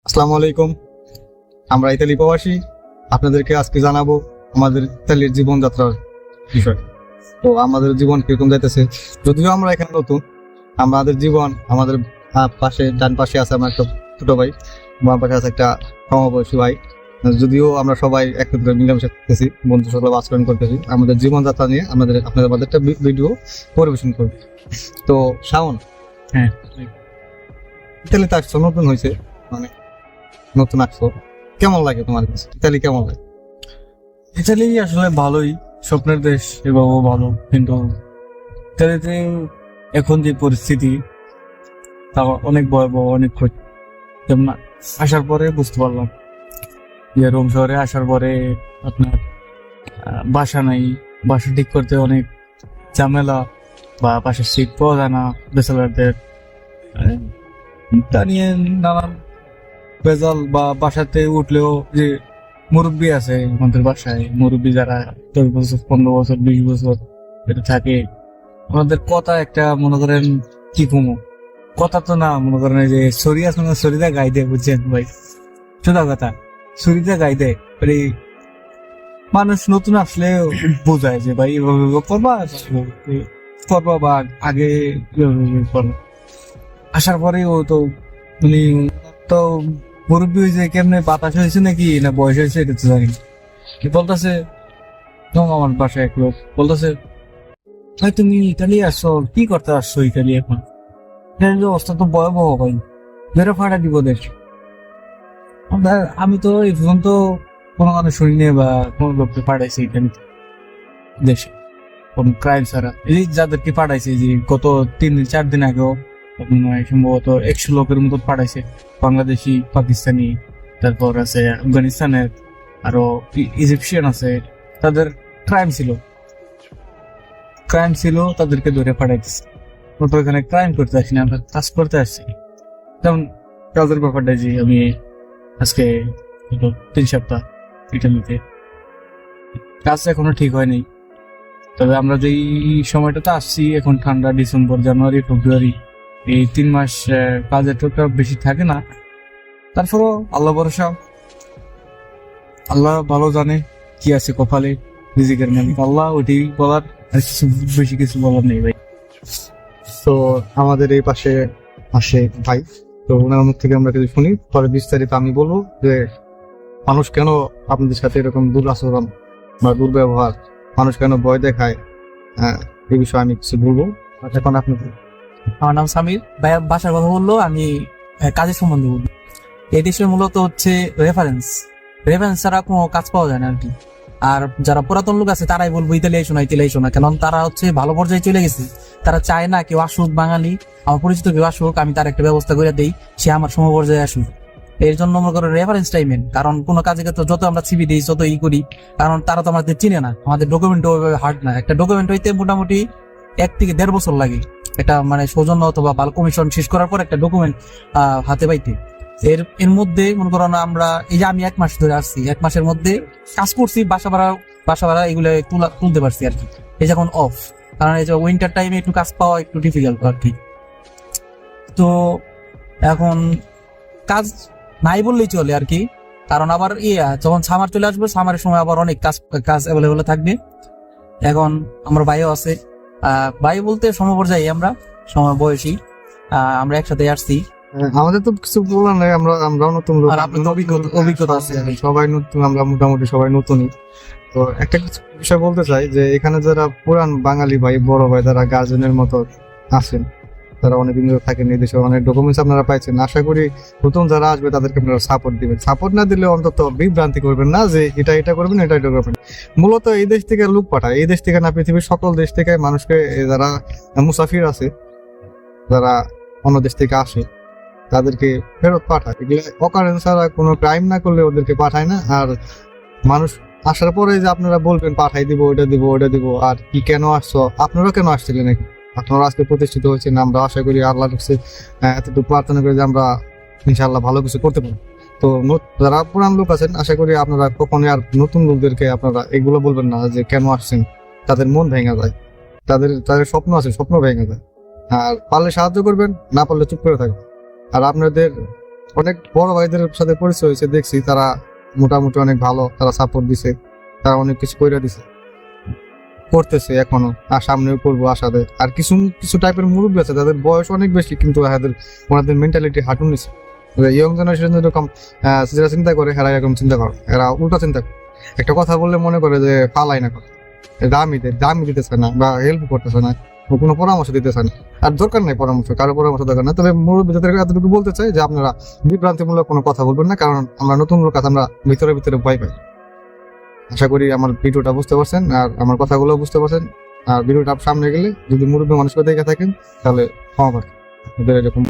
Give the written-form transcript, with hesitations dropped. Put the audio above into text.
আসসালামু আলাইকুম। আমরা ইতালি প্রবাসী। আপনাদেরকে আজকে জানাবো আমাদের ইতালির জীবনযাত্রার বিষয়। তো আমাদের জীবন কিরকম যাইতেছে, যদিও আমরা এখানে নতুন। আমাদের জীবন আমাদের পাশে ডান পাশে আছে আমার একটা ছোট ভাই, বাম পাশে আছে একটা সমবয়সী ভাই। যদিও আমরা সবাই একত্রে মিলেমিশে থাকতেছি, বন্ধু সকলে আচরণ করতেছি, আমাদের জীবনযাত্রা নিয়ে আপনাদের মধ্যে একটা ভিডিও পরিবেশন করব। তো শাওন, হ্যাঁ, ইতালিতে আসছো, নতুন হয়েছে, মানে নতুন আসছো, কেমন লাগে তোমার কাছে ইতালি? কেমন লাগে? ইতালি আসলে ভালোই, স্বপ্নের দেশ এভাবেও ভালো, কিন্তু ইতালিতে এখন যে পরিস্থিতি তা অনেক ভয়াবহ, অনেক ক্ষতি। যেমন আসার পরে বুঝতে পারলাম যে রোম শহরে আসার পরে আপনার বাসা নাই, বাসা ঠিক করতে অনেক ঝামেলা, বা বাসার সিট পাওয়া যায় না ব্যাচেলারদের। তা নিয়ে নানান ভেজাল, বা বাসাতে উঠলেও যে মুরব্বী আছে আমাদের বাসায়, মুরব্বী যারা 10 বছর 15 বছর 20 বছর এটা থাকে, আমাদের কথা একটা মনে করেন কি কমো, কথা তো না, মনে করেন এই যে সরি আছে না, সরিদা গাই দেয়, বুঝছেন ভাই, সোজা কথা, সরিদা গাই দেয়। মানে মানুষ নতুন আসলে বোঝায় যে ভাই এভাবে এভাবে করবা, করবা, বা আগে এভাবে করবা। আসার পরে ও তো মানে তো মুরব্বী হয়েছে, কেমনে বাতাস হয়েছে নাকি না বয়স হয়েছে এটা তো জানি না। কি বলতেছে, আমার বাসায় এক লোক বলতেছে, ভাই তুমি ইতালি আসছো, কি করতে আসছো ইতালি এখন? ইতালির অবস্থা তো ভয়াবহ ভাই, মেরে ফাটা দিব দেশ। আমি তো এই পর্যন্ত কোনো মানুষ শুনিনি বা কোনো লোককে পাঠাইছে ইতালিতে দেশে কোন ক্রাইম ছাড়া। এই যাদেরকে পাঠাইছে, যে গত 3 দিন 4 দিন আগেও সম্ভবত 100 লোকের মতো পাঠাইছে, বাংলাদেশি, পাকিস্তানি, তারপর আছে আফগানিস্তানের, আরো ইজিপশিয়ান আছে। তাদের ক্রাইম ছিল, তাদেরকে ধরে পাঠাইছে। আমরা তো এখানে ক্রাইম করতে আসি না, আমরা কাজ করতে আসছি। যেমন কাজের ব্যাপারটা, যে আমি আজকে 3 সপ্তাহ ইটালিতে, কাজ এখনো ঠিক হয়নি। তবে আমরা যেই সময়টাতে আসছি, এখন ঠান্ডা, ডিসেম্বর জানুয়ারি ফেব্রুয়ারি, এই 3 মাস কাজের টোকা বেশি থাকে না। তারপরও আল্লাহ ভরসা, আল্লাহ ভালো জানে কি আছে কপালে, রিজিকের মালিক আল্লাহ, ওটি বলার আর কিছু, বেশি কিছু বলার নেই ভাই। তো আমাদের এই পাশে আসে ভাই, তো ওনার মুখ থেকে আমরা কিছু শুনি, পরে বিস্তারিত আমি বলবো যে মানুষ কেন আপনাদের সাথে এরকম দুরাচরণ বা দুর্ব্যবহার, মানুষ কেন ভয় দেখায়, এই বিষয়ে আমি কিছু বলবো। এখন আপনি বলুন। আমার নাম সামির। ভাইয়া বাসার কথা বললো, আমি কাজের সম্বন্ধে বলবো। এই দেশের মূলত হচ্ছে রেফারেন্স ছাড়া কোনো কাজ পাওয়া যায় না আর কি। আর যারা পুরাতন লোক আছে তারাই বলবো ইতালি আইসো না, ইতালি আইসো না, কারণ তারা হচ্ছে ভালো পর্যায়ে চলে গেছে। তারা চায় না কেউ আসুক, বাঙালি আমার পরিচিত কেউ আসুক, আমি তার একটা ব্যবস্থা করে দেই, সে আমার সমপর্যায়ে আসুক। এর জন্য মনে করো রেফারেন্স টাইমেন, কারণ কোনো কাজে ক্ষেত্রে যত আমরা সিভি দিই, যত করি, কারণ তারা তো আমাদের চিনে না, আমাদের ডকুমেন্ট ওইভাবে হার্ড না। একটা ডকুমেন্ট হইতে মোটামুটি 1 থেকে 1.5 বছর লাগে, এটা মানে সৌজন্য অথবা ভালো কমিশন শেষ করার পর একটা ডকুমেন্ট হাতে পাইতে। এর মধ্যে মনে করো না, আমরা এই যে আমি 1 মাস ধরে আসছি, 1 মাসের মধ্যে কাজ করছি, বাসা ভাড়া এগুলো তুলতে পারছি আর কি। এই যখন অফ, কারণ এই যে উইন্টার টাইমে একটু কাজ পাওয়া একটু ডিফিকাল্ট আর কি। তো এখন কাজ নাই বললেই চলে আর কি, কারণ আবার যখন সামার চলে আসবে, সামারের সময় আবার অনেক কাজ অ্যাভেলেবেল থাকবে। এখন আমার ভাইও আছে, ভাই বলতে সমপর্যায়ে, আমরা সমবয়সী, আমরা একসাথে আসছি। আমাদের তো কিছু বলার নাই, আমরাও নতুন লোক, আর আপনার তো অভিজ্ঞতা আছে আর কি। সবাই নতুন, আমরা মোটামুটি সবাই নতুনই। তো একটা কিছু বিষয় বলতে চাই যে এখানে যারা পুরান বাঙালি ভাই, বড় ভাই, যারা গার্জেনের মতো আছেন, তারা অনেকদিন ধরে থাকেন এই দেশে, অনেক ডকুমেন্টস আপনারা পাইছেন। আশা করি নতুন যারা আসবে তাদেরকে আপনারা সাপোর্ট দিবেন। সাপোর্ট না দিলে অন্তত বিভ্রান্তি করবেন না যে এটা করবেন, এটা করবেন। মূলত এই দেশ থেকে লোক পাঠায়, এই দেশ থেকে না, পৃথিবীর সকল দেশ থেকে মানুষকে, যারা মুসাফির আছে, যারা অন্য দেশ থেকে আসে, তাদেরকে ফেরত পাঠায়। এগুলো অকারণ ছাড়া, কোনো ক্রাইম না করলে ওদেরকে পাঠায় না। আর মানুষ আসার পরে যে আপনারা বলবেন পাঠাই দিব, ওটা দিব, ওটা দিব, আর কি কেন আসছো, আপনারা কেন আসছিলেন নাকি? আপনারা আজকে প্রতিষ্ঠিত হয়েছেন, আমরা আশা করি আল্লাহর কাছে এতটুকু প্রার্থনা করি যে আমরা ইনশাআল্লাহ ভালো কিছু করতে পারি। তো যারা পুরান লোক আছেন, আশা করি আপনারা কখনোই আর নতুন লোকদেরকে আপনারা এগুলো বলবেন না যে কেন আসছেন। তাদের মন ভেঙে যায়, তাদের স্বপ্ন আছে, স্বপ্ন ভেঙে যায়। আর পারলে সাহায্য করবেন, না পারলে চুপ করে থাকবেন। আর আপনাদের অনেক বড় ভাইদের সাথে পরিচয় হয়েছে, দেখছি তারা মোটামুটি অনেক ভালো, তারা সাপোর্ট দিছে, তারা অনেক কিছু করে দিছে, করতেছে এখনো, আর সামনেও করবো আশাতে। আর কিছু কিছু টাইপের মুরব্বী আছে যাদের বয়স অনেক বেশি কিন্তু ওনাদের মেন্টালিটি হাঁটুন নিছে। ইয়ং জেনারেশন যেরকম যেটা চিন্তা করে এরা এরকম চিন্তা করে, এরা উল্টা চিন্তা করে। একটা কথা বললে মনে করে যে পালাই না কথা, দামই দিতেছে না বা হেল্প করতেছে না, ও কোনো পরামর্শ দিতেছে না। আর দরকার নাই পরামর্শ, কারো পরামর্শ দরকার না। তবে মুরব্বীদের এতটুকু বলতে চাই যে আপনারা বিভ্রান্তিমূলক কোনো কথা বলবেন না, কারণ আমরা নতুন লোক আছে, আমরা ভিতরে ভিতরে ভয় পাই। আশা করি আমার ভিডিওটা বুঝতে পারছেন আর আমার কথাগুলো বুঝতে পারছেন। আর ভিডিওটা সামনে গেলে যদি মুরব্বী মানুষকে দেখে থাকেন তাহলে ক্ষমা পাবেন, আপনাদের এরকম